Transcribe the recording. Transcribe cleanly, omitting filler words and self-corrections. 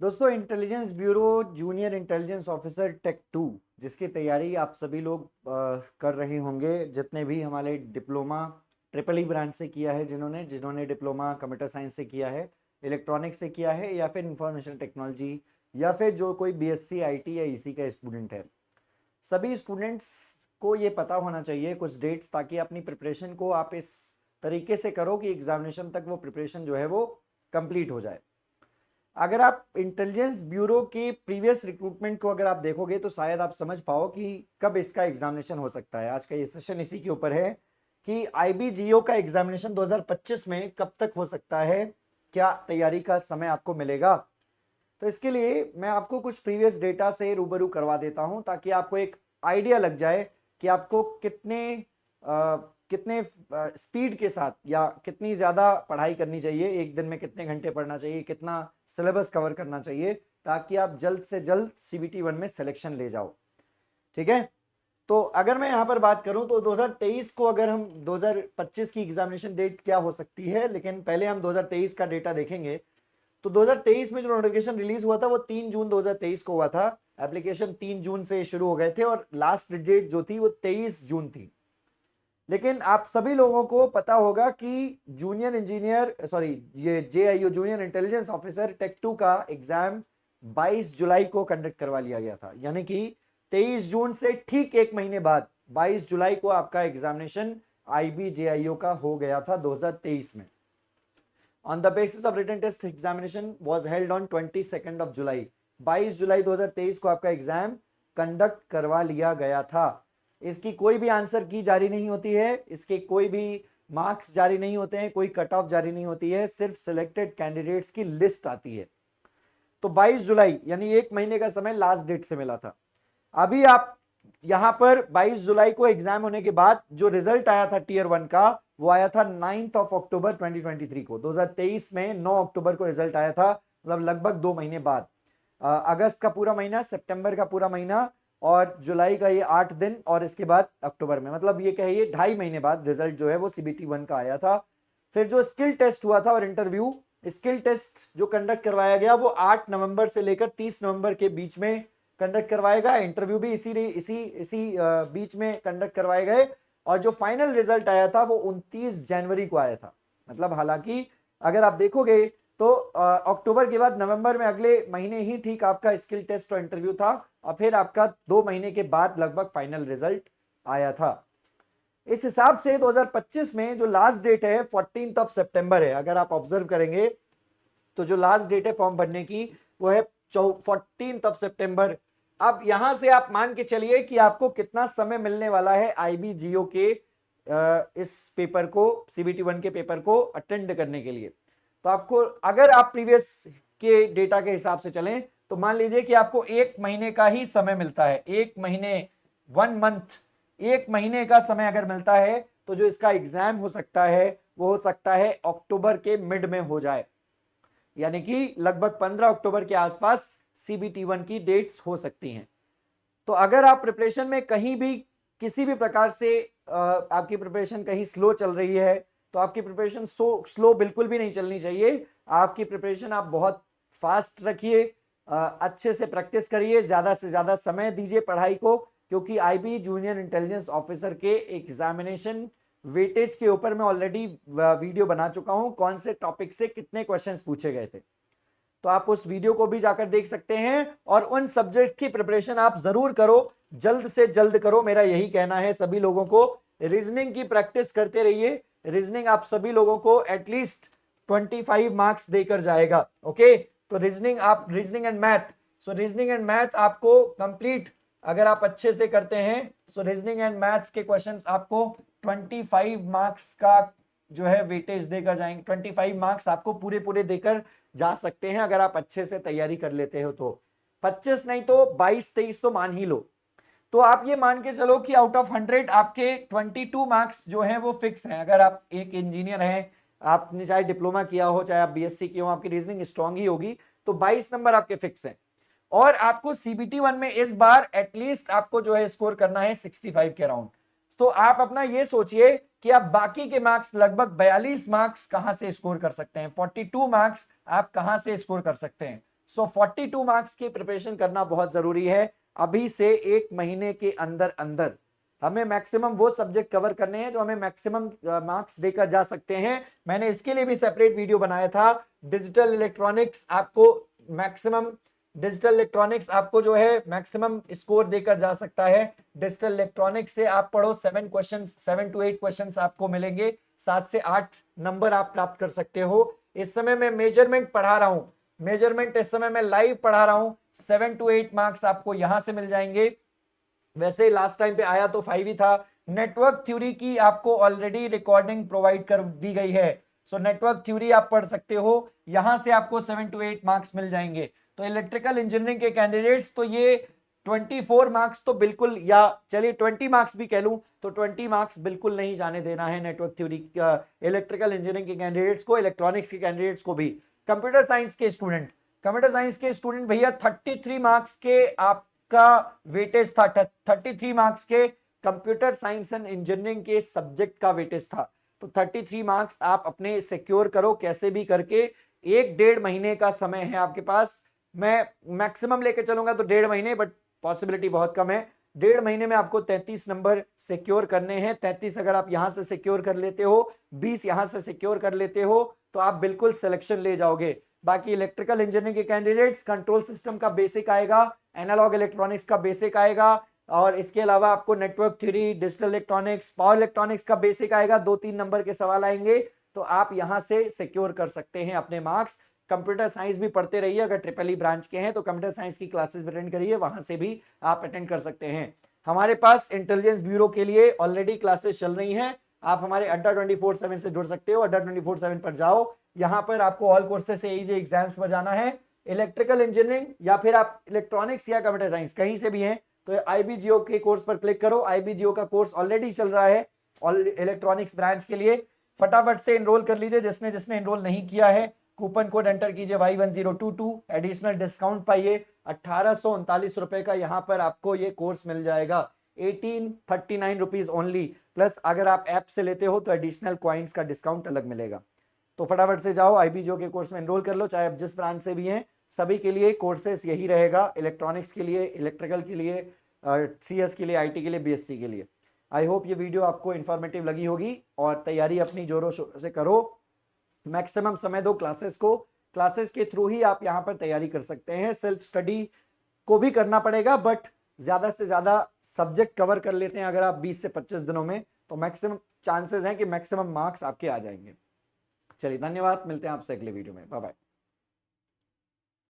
दोस्तों, intelligence bureau junior intelligence officer tech 2 जिसकी तैयारी आप सभी लोग कर रहे होंगे, जितने भी हमारे डिप्लोमा ट्रिपल ई ब्रांच से किया है, जिन्होंने जिन्होंने डिप्लोमा कंप्यूटर साइंस से किया है, इलेक्ट्रॉनिक्स से किया है, या फिर इंफॉर्मेशन टेक्नोलॉजी, या फिर जो कोई बीएससी आईटी या इसी का स्टूडेंट है। सभी स्टूडेंट्स को ये पता होना चाहिए कुछ डेट्स, ताकि अपनी प्रिपरेशन को आप इस तरीके से करो कि एग्जामिनेशन तक वो प्रिपरेशन जो है वो कंप्लीट हो जाए। अगर आप इंटेलिजेंस ब्यूरो के प्रीवियस रिक्रूटमेंट को अगर आप देखोगे तो शायद आप समझ पाओ कि कब इसका एग्जामिनेशन हो सकता है। आज का ये सेशन इसी के ऊपर है कि आईबीजीओ का एग्जामिनेशन 2025 में कब तक हो सकता है, क्या तैयारी का समय आपको मिलेगा। तो इसके लिए मैं आपको कुछ प्रीवियस डेटा से रूबरू करवा देता हूं, ताकि आपको एक आइडिया लग जाए कि आपको कितने स्पीड के साथ या कितनी ज़्यादा पढ़ाई करनी चाहिए, एक दिन में कितने घंटे पढ़ना चाहिए, कितना सिलेबस कवर करना चाहिए, ताकि आप जल्द से जल्द सीबीटी 1 में सिलेक्शन ले जाओ। ठीक है, तो अगर मैं यहाँ पर बात करूं तो 2023 को, अगर हम 2025 की एग्जामिनेशन डेट क्या हो सकती है, लेकिन पहले हम 2023 का डेटा देखेंगे। तो 2023 में जो नोटिफिकेशन रिलीज हुआ था वो 3 जून 2023 को हुआ था। एप्लीकेशन 3 जून से शुरू हो गए थे और लास्ट डेट जो थी वो 23 जून थी। लेकिन आप सभी लोगों को पता होगा कि जूनियर इंजीनियर सॉरी ये जेआईओ जूनियर इंटेलिजेंस ऑफिसर टेक 2 का एग्जाम 22 जुलाई को कंडक्ट करवा लिया गया था, यानी कि 23 जून से ठीक एक महीने बाद 22 जुलाई को आपका एग्जामिनेशन आईबीजेआईओ का हो गया था 2023 में। On the basis of written test examination was held on 22 of July. 22 जुलाई 2023 को आपका एग्जाम कंडक्ट करवा लिया गया था। इसकी कोई भी आंसर की जारी नहीं होती है, इसके कोई भी मार्क्स जारी नहीं होते हैं, कोई कट ऑफ जारी नहीं होती है, सिर्फ सिलेक्टेड कैंडिडेट्स की लिस्ट आती है। तो 22 जुलाई यानी एक महीने का समय लास्ट डेट से मिला था। अभी आप यहां पर 22 जुलाई को एग्जाम होने के बाद जो रिजल्ट आया था टीयर 1 का, वो आया था 9 अक्टूबर 2023 को। 2023 में 9 अक्टूबर को रिजल्ट आया था, मतलब लगभग 2 महीने बाद। अगस्त का पूरा महीना, सितंबर का पूरा महीना और जुलाई का ये 8 दिन, और इसके बाद अक्टूबर में, मतलब ये कहिए 2.5 महीने बाद रिजल्ट जो है वो सीबीटी 1 का आया था। फिर जो स्किल टेस्ट हुआ था और इंटरव्यू, स्किल टेस्ट जो कंडक्ट करवाया गया वो 8 नवंबर से लेकर 30 नवंबर के बीच में कंडक्ट करवाएगा। इंटरव्यू भी इसी इसी इसी बीच में कंडक्ट करवाए गए, और जो फाइनल रिजल्ट आया था वो 29 जनवरी को आया था। मतलब हालांकि अगर आप देखोगे तो अक्टूबर के बाद नवंबर में अगले महीने ही ठीक आपका स्किल टेस्ट और इंटरव्यू था, और फिर आपका 2 महीने के बाद लगभग फाइनल रिजल्ट आया था। इस हिसाब से 2025 में जो लास्ट डेट है 14 सितंबर है। अगर आप ऑब्जर्व करेंगे तो जो लास्ट डेट है फॉर्म भरने की वो है 14 सितंबर। अब यहां से आप मान के चलिए कि आपको कितना समय मिलने वाला है आईबीजीओ के इस पेपर को, सीबीटी 1 के पेपर को अटेंड करने के लिए। तो आपको, अगर आप प्रीवियस के डेटा के हिसाब से चलें तो मान लीजिए कि आपको एक महीने का ही समय मिलता है। एक महीने, 1 मंथ, एक महीने का समय अगर मिलता है तो जो इसका एग्जाम हो सकता है वो हो सकता है अक्टूबर के मिड में हो जाए, यानी कि लगभग 15 अक्टूबर के आसपास सीबीटी 1 की डेट्स हो सकती हैं। तो अगर आप प्रिपरेशन में कहीं भी किसी भी प्रकार से आपकी प्रिपरेशन कहीं स्लो चल रही है, तो आपकी प्रिपरेशन स्लो बिल्कुल भी नहीं चलनी चाहिए। आपकी प्रिपरेशन आप बहुत फास्ट रखिए, अच्छे से प्रैक्टिस करिए, ज्यादा से ज्यादा समय दीजिए पढ़ाई को, क्योंकि आईबी जूनियर इंटेलिजेंस ऑफिसर के एग्जामिनेशन वेटेज के ऊपर मैं ऑलरेडी वीडियो बना चुका हूं, कौन से टॉपिक से कितने क्वेश्चंस पूछे गए थे। तो आप उस वीडियो को भी जाकर देख सकते हैं, और उन सब्जेक्ट की प्रिपरेशन आप जरूर करो, जल्द से जल्द करो। मेरा यही कहना है सभी लोगों को। रीजनिंग की प्रैक्टिस करते रहिए। रीजनिंग आप सभी लोगों को एटलीस्ट 25 मार्क्स देकर जाएगा। ओके, तो reasoning and math, so reasoning and math आपको कंप्लीट अगर आप अच्छे से करते हैं, सो रीजनिंग एंड मैथ्स के क्वेश्चंस आपको 25 मार्क्स का जो है वेटेज देकर जाएंगे। 25 मार्क्स आपको पूरे पूरे देकर जा सकते हैं अगर आप अच्छे से तैयारी कर लेते हो तो। 25 नहीं तो 22-23 तो मान ही लो। तो आप ये मान के चलो कि आउट ऑफ 100 आपके 22 मार्क्स जो है वो फिक्स हैं। अगर आप एक इंजीनियर हैं, आपने चाहे डिप्लोमा किया हो चाहे आप बीएससी किए हो, आपकी रीजनिंग स्ट्रांग ही होगी, तो 22 नंबर आपके फिक्स हैं। और आपको सीबीटी 1 में इस बार एटलीस्ट आपको जो है स्कोर करना है 65 के अराउंड। तो आप अपना ये सोचिए कि आप बाकी के मार्क्स लगभग 42 मार्क्स कहां से स्कोर कर सकते हैं, 42 मार्क्स आप कहां से स्कोर कर सकते हैं। सो 42 मार्क्स की प्रिपरेशन करना बहुत जरूरी है। अभी से 1 महीने के अंदर अंदर हमें मैक्सिमम वो सब्जेक्ट कवर करने हैं जो हमें मैक्सिमम मार्क्स देकर जा सकते हैं। मैंने इसके लिए भी सेपरेट वीडियो बनाया था। डिजिटल इलेक्ट्रॉनिक्स आपको जो है मैक्सिमम स्कोर देकर जा सकता है। डिजिटल इलेक्ट्रॉनिक्स से आप पढ़ो 7 to 8 क्वेश्चंस आपको मिलेंगे, 7 से 8 नंबर आप प्राप्त कर सकते हो। इस समय मैं मेजरमेंट पढ़ा रहा हूं, मेजरमेंट इस समय मैं लाइव पढ़ा रहा हूं। 7 to 8 मार्क्स आपको यहां से मिल जाएंगे। वैसे लास्ट टाइम पे आया तो 5 ही था। नेटवर्क थ्योरी की आपको ऑलरेडी रिकॉर्डिंग प्रोवाइड कर दी गई है। सो नेटवर्क थ्योरी आप पढ़ सकते हो, यहां से आपको 7 to 8 मार्क्स मिल जाएंगे। तो इलेक्ट्रिकल इंजीनियरिंग के कैंडिडेट्स तो ये 24 मार्क्स तो बिल्कुल, या चलिए 20 मार्क्स भी कह लूं तो 20 मार्क्स बिल्कुल नहीं जाने देना है नेटवर्क थ्योरी इलेक्ट्रिकल इंजीनियरिंग के कैंडिडेट्स को, इलेक्ट्रॉनिक्स के कैंडिडेट्स को भी। कंप्यूटर साइंस के स्टूडेंट भैया 33 मार्क्स के आपका वेटेज था, 33 मार्क्स के कंप्यूटर साइंस एंड इंजीनियरिंग के सब्जेक्ट का वेटेज था। तो 33 मार्क्स आप अपने सिक्योर करो कैसे भी करके। 1-1.5 महीने का समय है आपके पास। मैं मैक्सिमम लेके चलूंगा तो 1.5 महीने, बट पॉसिबिलिटी बहुत कम है। 1.5 महीने में आपको 33 नंबर सिक्योर करने हैं। 33 अगर आप यहां से सिक्योर कर लेते हो, 20 यहां से सिक्योर कर लेते हो, तो आप बिल्कुल सिलेक्शन ले जाओगे। बाकी इलेक्ट्रिकल इंजीनियरिंग के कैंडिडेट्स कंट्रोल सिस्टम का बेसिक आएगा, एनालॉग इलेक्ट्रॉनिक्स का बेसिक आएगा, और इसके अलावा आपको network theory, digital electronics, power electronics का बेसिक आएगा। 2-3 नंबर के सवाल आएंगे, तो आप यहां से सिक्योर कर सकते हैं अपने मार्क्स। कंप्यूटर साइंस भी पढ़ते रहिए, अगर ट्रिपल ई ब्रांच के हैं तो कंप्यूटर साइंस की क्लासेस अटेंड करिए, वहां से भी आप अटेंड कर सकते हैं। हमारे पास इंटेलिजेंस ब्यूरो के लिए ऑलरेडी क्लासेस चल रही हैं। आप हमारे अड्डा 24/7 से जुड़ सकते हो। अड्डा 24/7 पर जाओ, यहां पर आपको ऑल कोर्सेज से एजे एग्जाम्स पर जाना है। इलेक्ट्रिकल इंजीनियरिंग या फिर आप इलेक्ट्रॉनिक्स या कंप्यूटर साइंस कहीं से भी हैं तो आईबीजीओ के कोर्स पर क्लिक करो। आईबीजीओ का कोर्स ऑलरेडी चल रहा है इलेक्ट्रॉनिक्स ब्रांच के लिए। फटाफट से एनरोल कर लीजिए, जिसने जिसने एनरोल नहीं किया है। कूपन कोड एंटर कीजिए Y1022, एडिशनल डिस्काउंट पाइए। 1839 रुपए का यहाँ पर आपको ये कोर्स मिल जाएगा। 1839 रुपीज ओनली, प्लस अगर आप ऐप से लेते हो तो एडिशनल कॉइन्स का डिस्काउंट अलग मिलेगा। तो फटाफट से जाओ आईबीजीओ के कोर्स में एनरोल कर लो, चाहे आप जिस ब्रांच से भी हैं। सभी के लिए कोर्सेस यही रहेगा, इलेक्ट्रॉनिक्स के लिए, इलेक्ट्रिकल के लिए, सीएस के लिए, आईटी के लिए, बीएससी के लिए। आई होप ये वीडियो आपको इन्फॉर्मेटिव लगी होगी, और तैयारी अपनी जोरों शोरों से करो। मैक्सिमम समय दो क्लासेस को, क्लासेस के थ्रू ही आप यहाँ पर तैयारी कर सकते हैं। सेल्फ स्टडी को भी करना पड़ेगा, बट ज्यादा से ज्यादा सब्जेक्ट कवर कर लेते हैं अगर आप 20 से 25 दिनों में, तो मैक्सिमम चांसेस हैं कि मैक्सिमम मार्क्स आपके आ जाएंगे। चलिए धन्यवाद, मिलते हैं आपसे अगले वीडियो में। Bye bye.